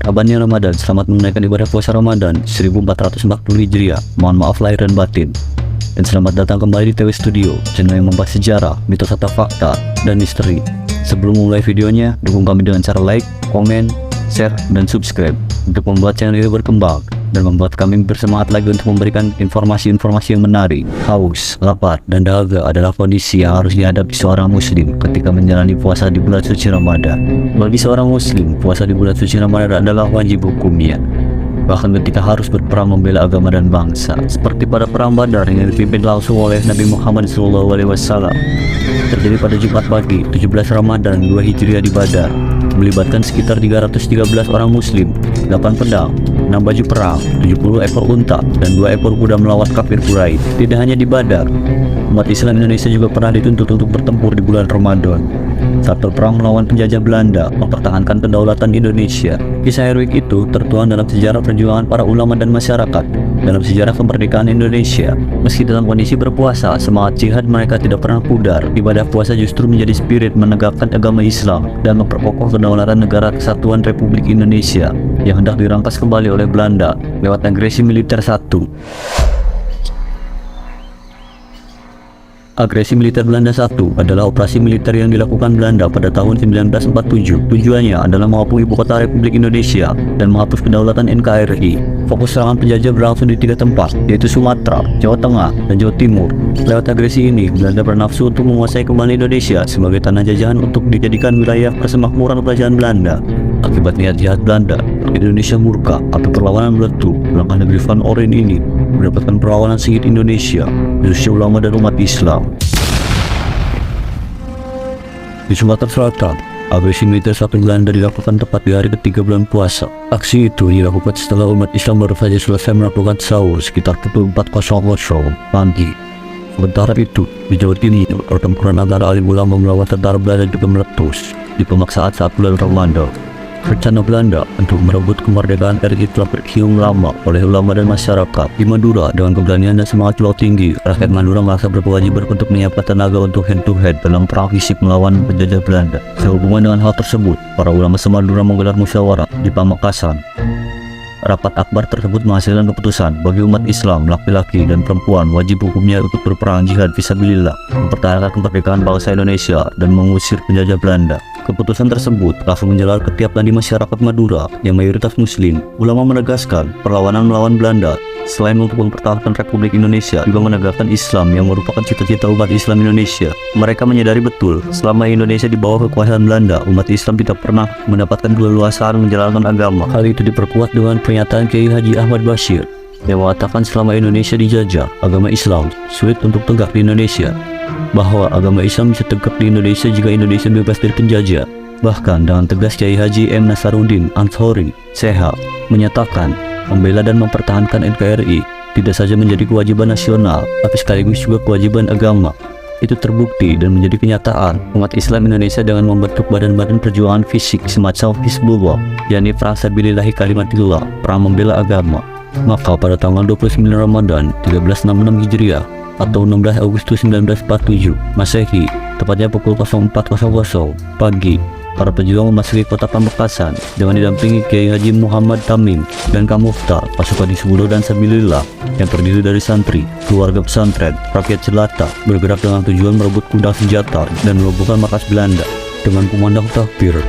Marhabannya Ramadan, selamat menunaikan ibadah puasa Ramadan 1440 Hijriah. Mohon maaf lahir dan batin. Dan selamat datang kembali di TW Studio, channel yang membahas sejarah, mitos atau fakta, dan misteri. Sebelum mulai videonya, dukung kami dengan cara like, komen, share, dan subscribe untuk membuat channel ini berkembang dan membuat kami bersemangat lagi untuk memberikan informasi-informasi yang menarik. Haus, lapar, dan dahaga adalah kondisi yang harus dihadapi seorang muslim ketika menjalani puasa di bulan suci Ramadan. Bagi seorang muslim, puasa di bulan suci Ramadan adalah wajib hukumnya, bahkan ketika harus berperang membela agama dan bangsa, seperti pada perang Badar yang dipimpin langsung oleh Nabi Muhammad SAW. Terjadi pada Jumat pagi 17 Ramadan 2 Hijriah di Badar, melibatkan sekitar 313 orang muslim, 8 pedang, 6 baju perang, 70 ekor unta, dan 2 ekor kuda melawan kafir Quraisy. Tidak hanya di Badar, umat Islam Indonesia juga pernah dituntut untuk bertempur di bulan Ramadan saat berperang melawan penjajah Belanda mempertahankan kedaulatan Indonesia. Kisah heroik itu tertuang dalam sejarah perjuangan para ulama dan masyarakat dalam sejarah kemerdekaan Indonesia. Meski dalam kondisi berpuasa, semangat jihad mereka tidak pernah pudar. Ibadah puasa justru menjadi spirit menegakkan agama Islam dan memperkokoh kedaulatan negara kesatuan Republik Indonesia yang hendak dirampas kembali oleh Belanda lewat agresi militer satu. Agresi militer Belanda I adalah operasi militer yang dilakukan Belanda pada tahun 1947. Tujuannya adalah mengepung ibu kota Republik Indonesia dan menghapus kedaulatan NKRI. Fokus serangan penjajah berlangsung di 3 tempat, yaitu Sumatera, Jawa Tengah, dan Jawa Timur. Lewat agresi ini, Belanda bernafsu untuk menguasai kembali Indonesia sebagai tanah jajahan untuk dijadikan wilayah persemakmuran kerajaan Belanda. Akibat niat jahat Belanda, Indonesia murka atau perlawanan meletup. Langkah negeri Van Orange ini mendapatkan perlawanan sengit Indonesia, khususnya ulama dan umat Islam. Di Sumatera Selatan, agresi militer satu Belanda dilakukan tepat di hari ketiga bulan puasa. Aksi itu dilakukan setelah umat Islam baru saja selesai melakukan sahur sekitar pukul 4.00 pagi. Sementara itu, di Jawa Timur, pertempuran antara alim ulama melawan tentara Belanda juga meletus di pemaksaan saat bulan Ramadan. Rencana Belanda untuk merebut kemerdekaan RI telah bercium lama oleh ulama dan masyarakat. Di Madura, dengan keberanian dan semangat pulau tinggi, rakyat Madura merasa berkewajiban untuk menyiapkan tenaga untuk head to head dalam perang fisik melawan penjajah Belanda. Sehubungan dengan hal tersebut, para ulama se-Madura menggelar musyawarah di Pamekasan. Rapat akbar tersebut menghasilkan keputusan bagi umat Islam, laki-laki dan perempuan wajib hukumnya untuk berperang jihad fisabilillah, mempertahankan kemerdekaan bangsa Indonesia dan mengusir penjajah Belanda. Keputusan tersebut langsung menjalar ke tiap lini masyarakat Madura yang mayoritas muslim. Ulama menegaskan perlawanan melawan Belanda selain untuk mempertahankan Republik Indonesia juga menegakkan Islam yang merupakan cita-cita umat Islam Indonesia. Mereka menyadari betul selama Indonesia di bawah kekuasaan Belanda, umat Islam tidak pernah mendapatkan keleluasaan menjalankan agama. Hal itu diperkuat dengan pernyataan Kiai Haji Ahmad Bashir yang mengatakan selama Indonesia dijajah, agama Islam sulit untuk tegak di Indonesia, bahwa agama Islam bisa tegak di Indonesia jika Indonesia bebas dari penjajah. Bahkan dengan tegas Kiai Haji M. Nasaruddin Ansori Seha menyatakan membela dan mempertahankan NKRI tidak saja menjadi kewajiban nasional, tapi sekaligus juga kewajiban agama. Itu terbukti dan menjadi kenyataan umat Islam Indonesia dengan membentuk badan-badan perjuangan fisik semacam Hizbullah, yakni Perang Sabilillahi Kalimatillah, perang membela agama. Maka pada tanggal 29 Ramadan 1366 Hijriah atau 16 Agustus 1947 Masehi, tepatnya pukul 04.00 pagi, para pejuang memasuki kota Pamekasan dengan didampingi Kiai Haji Muhammad Tamim dan Kamuftar, pasukan Hizbullah dan Sabilillah yang terdiri dari santri, keluarga pesantren, rakyat jelata, bergerak dengan tujuan merebut gudang senjata dan melumpuhkan markas Belanda. Dengan kumandang takbir,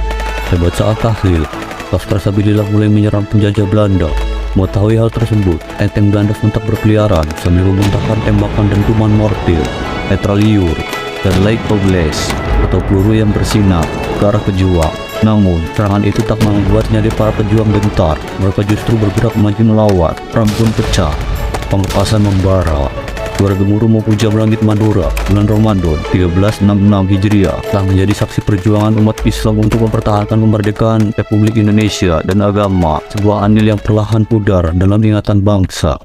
baca al-tahlil, pasukan Sabilillah mulai menyerang penjajah Belanda. Mengetahui hal tersebut, tank Belanda sontak berkeliaran sambil memuntahkan tembakan dentuman mortir, mitrailleur, dan Leukobles atau peluru yang bersinar ke arah pejuang. Namun, serangan itu tak membuat nyali para pejuang gentar. Mereka justru bergerak maju melawan. Perang pun pecah, Pamekasan membara. Suara gemuruh memuja langit Madura. Bulan Ramadan 1366 Hijriah telah menjadi saksi perjuangan umat Islam untuk mempertahankan kemerdekaan Republik Indonesia dan agama, sebuah anil yang perlahan pudar dalam ingatan bangsa.